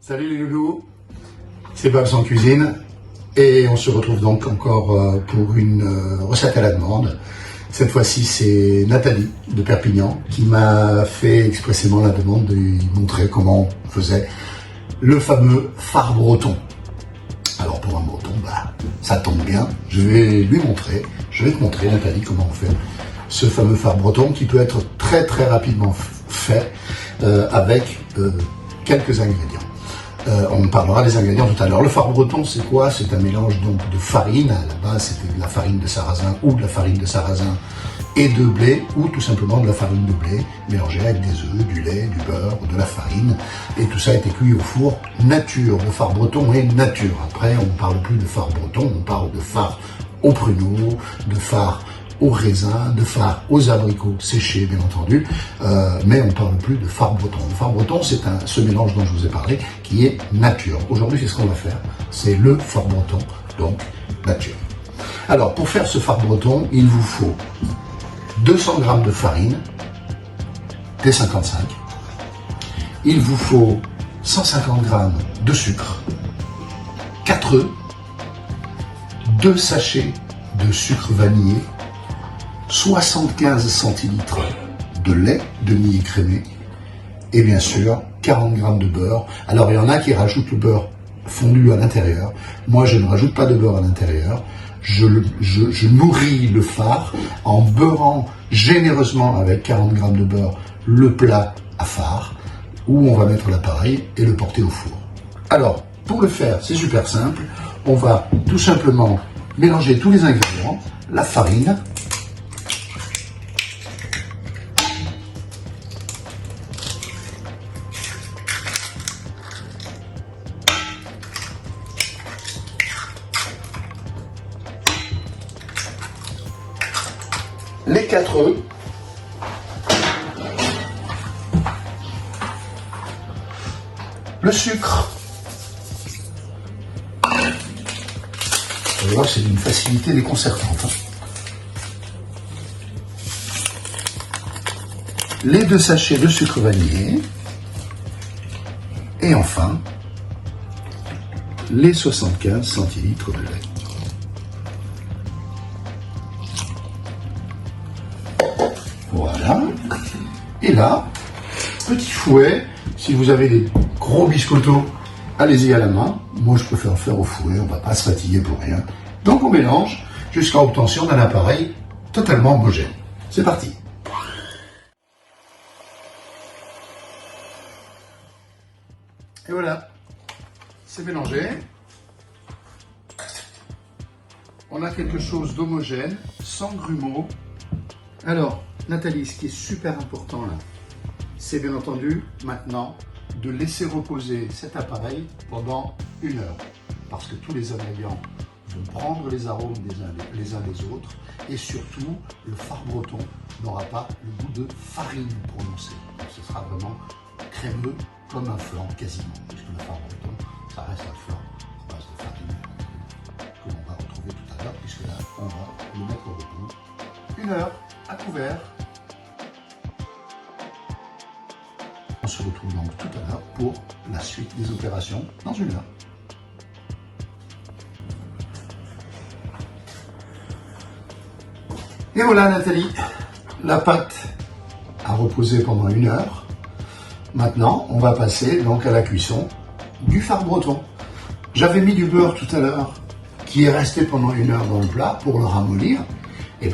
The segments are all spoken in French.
Salut les loulous, c'est Babs en cuisine et on se retrouve donc encore pour une recette à la demande. Cette fois-ci c'est Nathalie de Perpignan qui m'a fait expressément la demande de lui montrer comment on faisait le fameux fard breton. Alors pour un breton, ça tombe bien, je vais te montrer Nathalie comment on fait ce fameux fard breton qui peut être très rapidement fait avec quelques ingrédients. On parlera des ingrédients tout à l'heure. Le fard breton, c'est quoi? C'est un mélange donc de farine. À la base, c'était de la farine de sarrasin ou de la farine de sarrasin et de blé, ou tout simplement de la farine de blé mélangée avec des œufs, du lait, du beurre, de la farine. Et tout ça a été cuit au four nature. Le fard breton est nature. Après, on ne parle plus de fard breton, on parle de fard au pruneau, de fard au raisin, de fard aux abricots séchés bien entendu, mais on ne parle plus de fard breton. Le fard breton, c'est ce mélange dont je vous ai parlé qui est nature. Aujourd'hui, c'est ce qu'on va faire, c'est le fard breton, donc nature. Alors, pour faire ce fard breton, il vous faut 200 g de farine, T55, il vous faut 150 g de sucre, 4 œufs, 2 sachets de sucre vanillé, 75 centilitres de lait demi-écrémé et bien sûr 40 g de beurre. Alors il y en a qui rajoutent le beurre fondu à l'intérieur. Moi je ne rajoute pas de beurre à l'intérieur. Je nourris le fard en beurrant généreusement avec 40 g de beurre le plat à fard où on va mettre l'appareil et le porter au four. Alors pour le faire c'est super simple. On va tout simplement mélanger tous les ingrédients, la farine, les 4 œufs, le sucre. Vous voyez, c'est d'une facilité déconcertante. Les 2 sachets de sucre vanillé. Et enfin, les 75 centilitres de lait. Voilà. Et là, petit fouet, si vous avez des gros biscottos, allez-y à la main. Moi, je préfère le faire au fouet, on ne va pas se fatiguer pour rien. Donc, on mélange jusqu'à obtention d'un appareil totalement homogène. C'est parti. Et voilà, c'est mélangé. On a quelque chose d'homogène, sans grumeaux. Alors, Nathalie, ce qui est super important là, c'est bien entendu maintenant de laisser reposer cet appareil pendant 1 heure. Parce que tous les ingrédients vont prendre les arômes les uns des autres. Et surtout, le fard breton n'aura pas le goût de farine prononcé. Donc, ce sera vraiment crémeux comme un flan quasiment. Puisque le fard breton, ça reste un flan à base de farine que l'on va retrouver tout à l'heure. Puisque là, on va le mettre au repos. 1 heure à couvert. On se retrouve donc tout à l'heure pour la suite des opérations dans 1 heure. Et voilà Nathalie, la pâte a reposé pendant 1 heure. Maintenant, on va passer donc à la cuisson du fard breton. J'avais mis du beurre tout à l'heure qui est resté pendant 1 heure dans le plat pour le ramollir. Et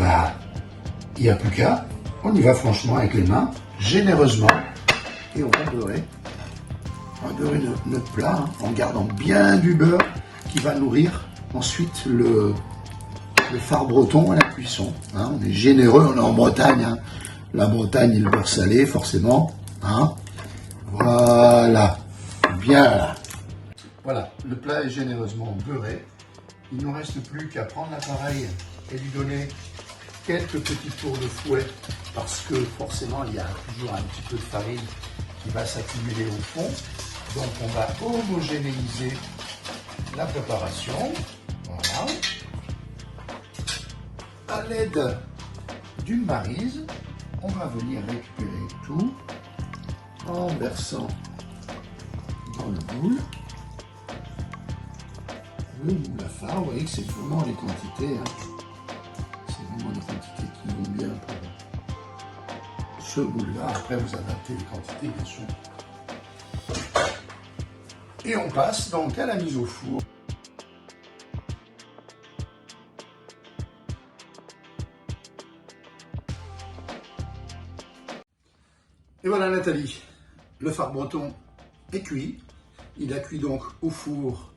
il n'y a plus qu'à, on y va franchement avec les mains, généreusement, et on va beurrer. On va beurrer notre plat en gardant bien du beurre qui va nourrir ensuite le fard breton à la cuisson. On est généreux, on est en Bretagne. La Bretagne et le beurre salé, forcément. Voilà, bien là. Voilà, le plat est généreusement beurré. Il ne nous reste plus qu'à prendre l'appareil et lui donner quelques petits tours de fouet parce que forcément il y a toujours un petit peu de farine qui va s'accumuler au fond. Donc on va homogénéiser la préparation. Voilà. À l'aide d'une maryse, on va venir récupérer tout en versant prend le moule. Le moule à phare, vous voyez que c'est vraiment les quantités. Hein. C'est vraiment les quantités qui vont bien pour ce moule-là. Après, vous adaptez les quantités, bien sûr. Et on passe donc à la mise au four. Et voilà Nathalie, le phare breton est cuit. Il a cuit donc au four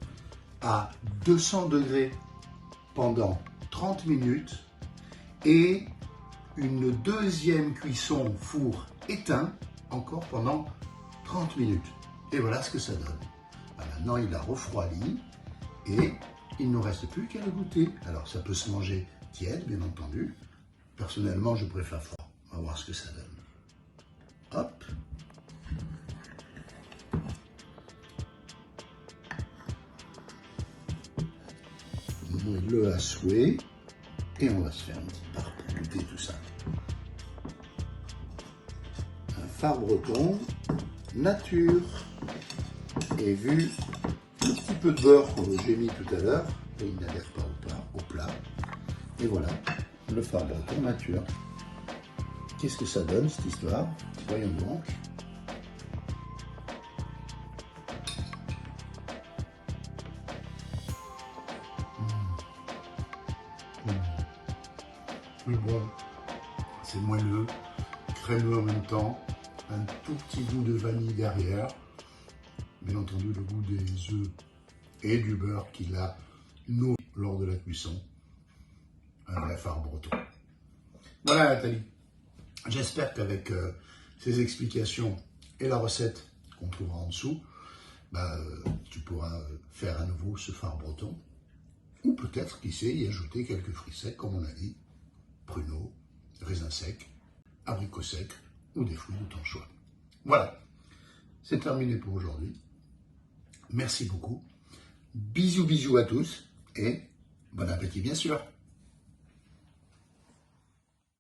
à 200 degrés pendant 30 minutes et une deuxième cuisson four éteint encore pendant 30 minutes. Et voilà ce que ça donne. Maintenant il a refroidi et il ne nous reste plus qu'à le goûter. Alors ça peut se manger tiède bien entendu. Personnellement je préfère froid. On va voir ce que ça donne. Hop. Moelle-le à souhait. Et on va se faire une petite part pour goûter tout ça. Un phare breton, nature. Et vu le petit peu de beurre que j'ai mis tout à l'heure, et il n'adhère pas au plat. Et voilà, le phare breton nature. Qu'est-ce que ça donne cette histoire? Voyons donc. Mais bon, c'est moelleux, crémeux en même temps, un tout petit goût de vanille derrière. Bien entendu, le goût des œufs et du beurre qu'il a nourri lors de la cuisson. Un vrai phare breton. Voilà Nathalie. J'espère qu'avec ces explications et la recette qu'on trouvera en dessous, tu pourras faire à nouveau ce phare breton. Ou peut-être, qui sait, y ajouter quelques fruits secs, comme on a dit, pruneaux, raisins secs, abricots secs, ou des fruits de ton choix. Voilà, c'est terminé pour aujourd'hui. Merci beaucoup. Bisous, bisous à tous, et bon appétit bien sûr.